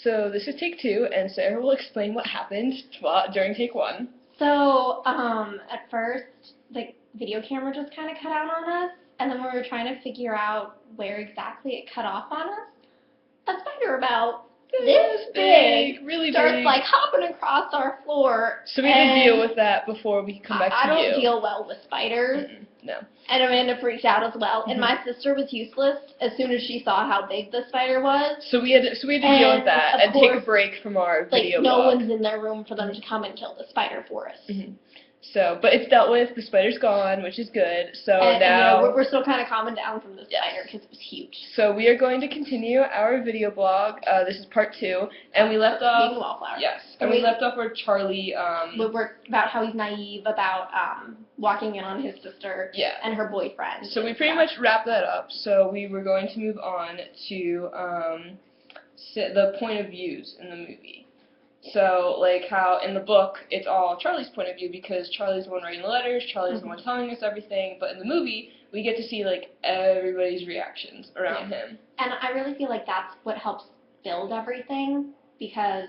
So this is take 2, and Sarah will explain what happened during take 1. So, at first, the video camera just kind of cut out on us, and then we were trying to figure out where exactly it cut off on us. A spider about this big really starts big. like hopping across our floor. So we had to deal with that before we come back to you. I don't deal well with spiders. No. And Amanda freaked out as well. And my sister was useless as soon as she saw how big the spider was. So we had to deal with that and take a break from our video no blog. one's in their room for them to come and kill the spider for us. So, but it's dealt with. The spider's gone, which is good. So and now we're still kind of calming down from the spider because it was huge. So we are going to continue our video blog. This is part 2, and we left off. Being Wallflower. Yes, and we left off where Charlie. We're about how he's naive about walking in on his sister. Yeah. And her boyfriend. So we pretty much wrapped that up. So we were going to move on to the point of views in the movie. So, like how in the book, it's all Charlie's point of view because Charlie's the one writing the letters, Charlie's the one telling us everything, but in the movie, we get to see, like, everybody's reactions around him. And I really feel like that's what helps build everything because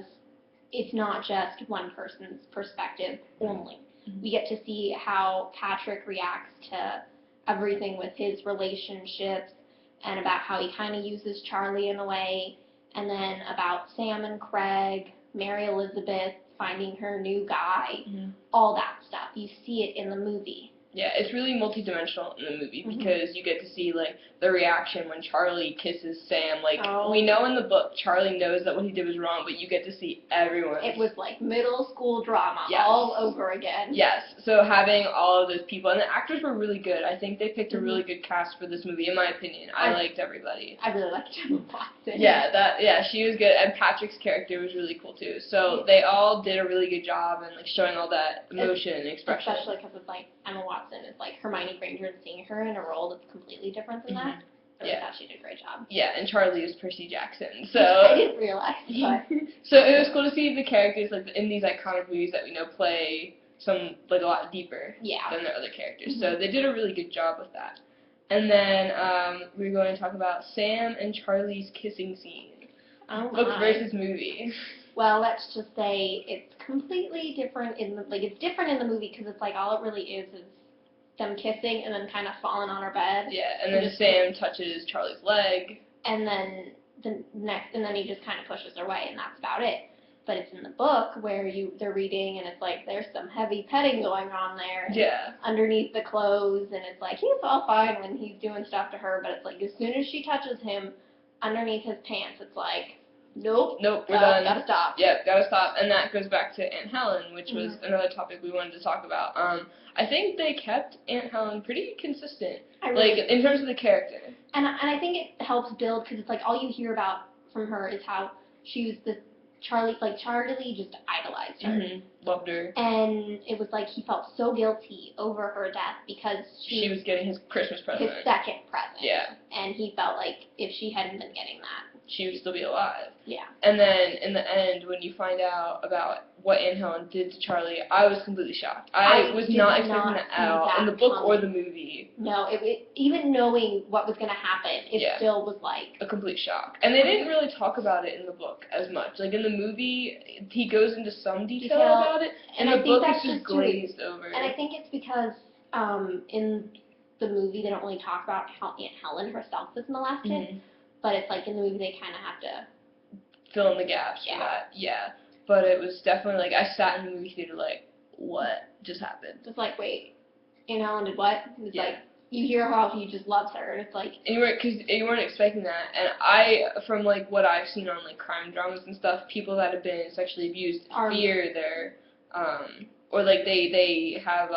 it's not just one person's perspective only. We get to see how Patrick reacts to everything with his relationships and about how he kind of uses Charlie in a way, and then about Sam and Craig, Mary Elizabeth finding her new guy, all that stuff. You see it in the movie. Yeah, it's really multidimensional in the movie because you get to see, like, the reaction when Charlie kisses Sam. Like, we know in the book Charlie knows that what he did was wrong, but you get to see everyone. It was like middle school drama all over again. Yes, so having all of those people, and the actors were really good. I think they picked a really good cast for this movie, in my opinion. I liked everybody. I really liked Emma Watson. Yeah, she was good, and Patrick's character was really cool too. So they all did a really good job in, like, showing all that emotion and expression. Especially because it's like Emma Watson is like Hermione Granger, and seeing her in a role that's completely different than that. I thought she did a great job. Yeah, and Charlie is Percy Jackson. So I didn't realize, but so it was cool to see the characters like in these iconic movies that we know play some like a lot deeper than their other characters. So they did a really good job with that. And then we're going to talk about Sam and Charlie's kissing scene. Book versus movie. Well, let's just say it's completely different in the it's different in the movie because it's like all it really is them kissing and then kind of falling on her bed. Yeah, and then Sam touches Charlie's leg. And then he just kind of pushes her away, and that's about it. But it's in the book where they're reading, and it's like there's some heavy petting going on there. Underneath the clothes, and it's like he's all fine when he's doing stuff to her, but it's like as soon as she touches him underneath his pants, it's like, nope, we're done. Gotta stop. Yep, gotta stop. And that goes back to Aunt Helen, which was another topic we wanted to talk about. I think they kept Aunt Helen pretty consistent, in terms of the character. And I think it helps build because it's like all you hear about from her is how she was this Charlie just idolized her. Loved her. And it was like he felt so guilty over her death because she was getting his Christmas present. His second present. Yeah. And he felt like if she hadn't been getting that, she would still be alive. Yeah. And then in the end, when you find out about what Aunt Helen did to Charlie, I was completely shocked. I was not expecting that at all in the book or the movie. No, even knowing what was going to happen, it still was like a complete shock. And they didn't really talk about it in the book as much. Like in the movie, he goes into some detail about it, and the book is just glazed over. And I think it's because in the movie they don't really talk about how Aunt Helen herself was molested. But it's like in the movie they kind of have to fill in the gaps for that. Yeah. But it was definitely like I sat in the movie theater like, what just happened? It's like, wait, Aunt Helen did what? It's like you hear how he just loves her, and it's like because you weren't expecting that. And from like what I've seen on like crime dramas and stuff, people that have been sexually abused fear their or like they have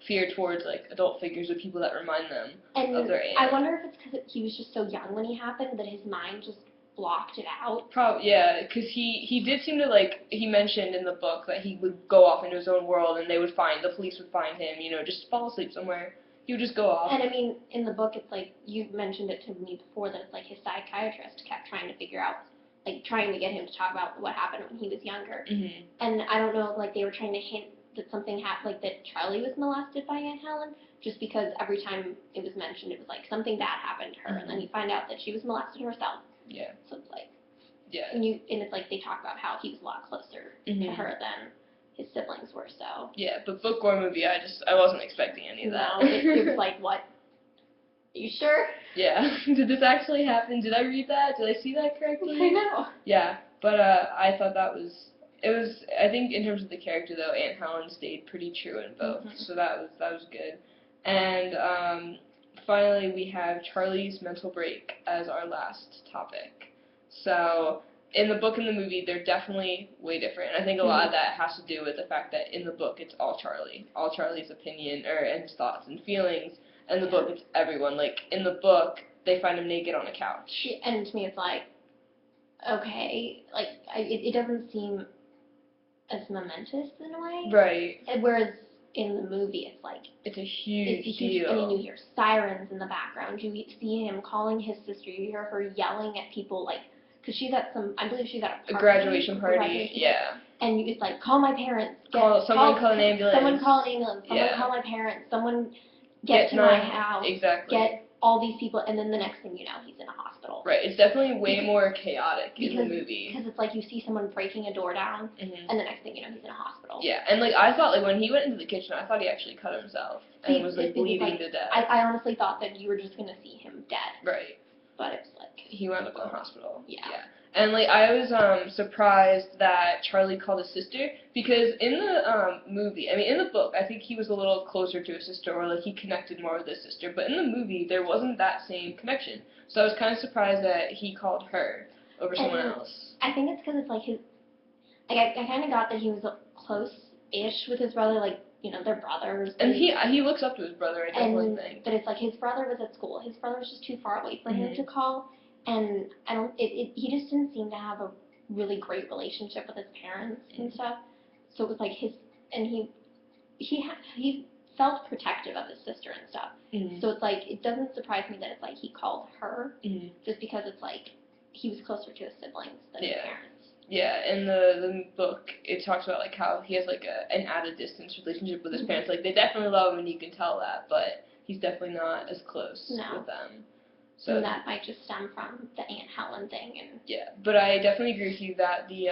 fear towards like adult figures or people that remind them of their aunt. I wonder if it's because he was just so young when he happened that his mind just blocked it out. Probably, yeah, because he did seem to like he mentioned in the book that he would go off into his own world and the police would find him, just fall asleep somewhere. He would just go off. And I mean, in the book, it's like you mentioned it to me before that it's like his psychiatrist kept trying to figure out. Like trying to get him to talk about what happened when he was younger. And I don't know, like they were trying to hint that something happened, like that Charlie was molested by Aunt Helen, just because every time it was mentioned, it was like something bad happened to her, and then you find out that she was molested herself. Yeah. So it's like, Yeah. And it's like they talk about how he was a lot closer to her than his siblings were. So. Yeah, but book or movie, I wasn't expecting any of that. No, it was like, what? Are you sure? Yeah. Did this actually happen? Did I read that? Did I see that correctly? I know. Yeah, but I thought it was. I think in terms of the character though, Aunt Helen stayed pretty true in both, so that was good. And finally, we have Charlie's mental break as our last topic. So in the book and the movie, they're definitely way different. I think a lot of that has to do with the fact that in the book it's all Charlie's opinion and his thoughts and feelings. In the book, it's everyone. Like in the book, they find him naked on a couch. And to me, it's like, okay, like it doesn't seem as momentous in a way. Right. Whereas in the movie, it's like it's a huge deal. I mean, you hear sirens in the background. You see him calling his sister. You hear her yelling at people, like, because she's at I believe she's at a graduation party. Yeah. And it's like, call my parents. Call an ambulance. Someone call an ambulance. Someone call my parents. Someone get to my house. Exactly. Get all these people, and then the next thing you know, he's in a hospital. Right. It's definitely way more chaotic in the movie. Because it's like you see someone breaking a door down, and the next thing you know, he's in a hospital. Yeah, and like I thought, like when he went into the kitchen, I thought he actually cut himself and was like bleeding to death. I honestly thought that you were just gonna see him dead. Right. But it was like he wound up in the hospital. Yeah. And like I was surprised that Charlie called his sister, because in the movie, I mean in the book, I think he was a little closer to his sister, or like he connected more with his sister. But in the movie, there wasn't that same connection. So I was kind of surprised that he called her over someone else. I think it's because it's like his. Like I kind of got that he was close-ish with his brother, like they're brothers. And he looks up to his brother, I definitely think. But it's like his brother was at school. His brother was just too far away for him to call. And I don't. He just didn't seem to have a really great relationship with his parents and stuff. So it was like he felt protective of his sister and stuff. So it's like it doesn't surprise me that it's like he called her just because it's like he was closer to his siblings than his parents. Yeah, in the book, it talks about like how he has like an at-a-distance relationship with his parents. Like they definitely love him, and you can tell that, but he's definitely not as close with them. So that might just stem from the Aunt Helen thing. Yeah, but I definitely agree with you that the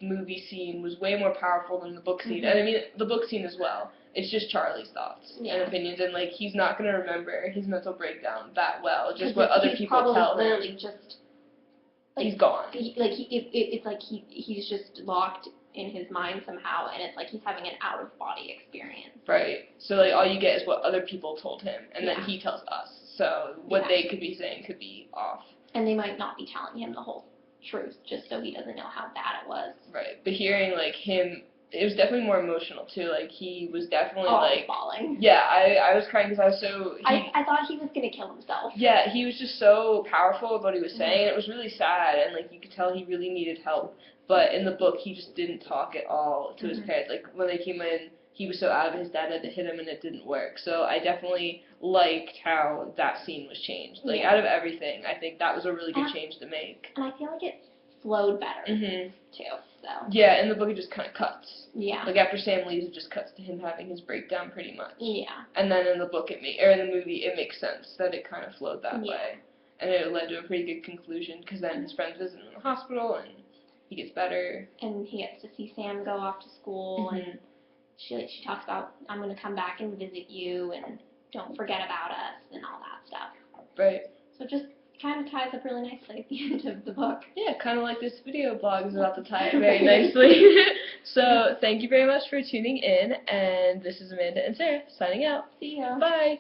movie scene was way more powerful than the book scene. And I mean, the book scene as well. It's just Charlie's thoughts and opinions, and like he's not going to remember his mental breakdown that well, just what other people tell him. Literally just, like, he's gone. It's like he's just locked in his mind somehow, and it's like he's having an out-of-body experience. Right. So like all you get is what other people told him, and then he tells us. So what they could be saying could be off. And they might not be telling him the whole truth, just so he doesn't know how bad it was. Right. But hearing like him, it was definitely more emotional too. Like he was definitely I was bawling. Yeah, I was crying because I was so. I thought he was gonna kill himself. Yeah, he was just so powerful with what he was saying, and it was really sad, and like you could tell he really needed help. But in the book, he just didn't talk at all to his parents. Like when they came in, he was so out of it, his dad had to hit him, and it didn't work. So I definitely liked how that scene was changed. Like out of everything, I think that was a really good change to make. And I feel like it flowed better too. So. Yeah, in the book it just kind of cuts. Yeah. Like after Sam leaves, it just cuts to him having his breakdown pretty much. Yeah. And then in the book in the movie it makes sense that it kind of flowed that way, and it led to a pretty good conclusion because then his friends visit him in the hospital and he gets better. And he gets to see Sam go off to school and. She talks about, I'm going to come back and visit you, and don't forget about us, and all that stuff. Right. So it just kind of ties up really nicely at the end of the book. Yeah, kind of like this video blog is about to tie it very nicely. So thank you very much for tuning in, and this is Amanda and Sarah signing out. See ya. Bye.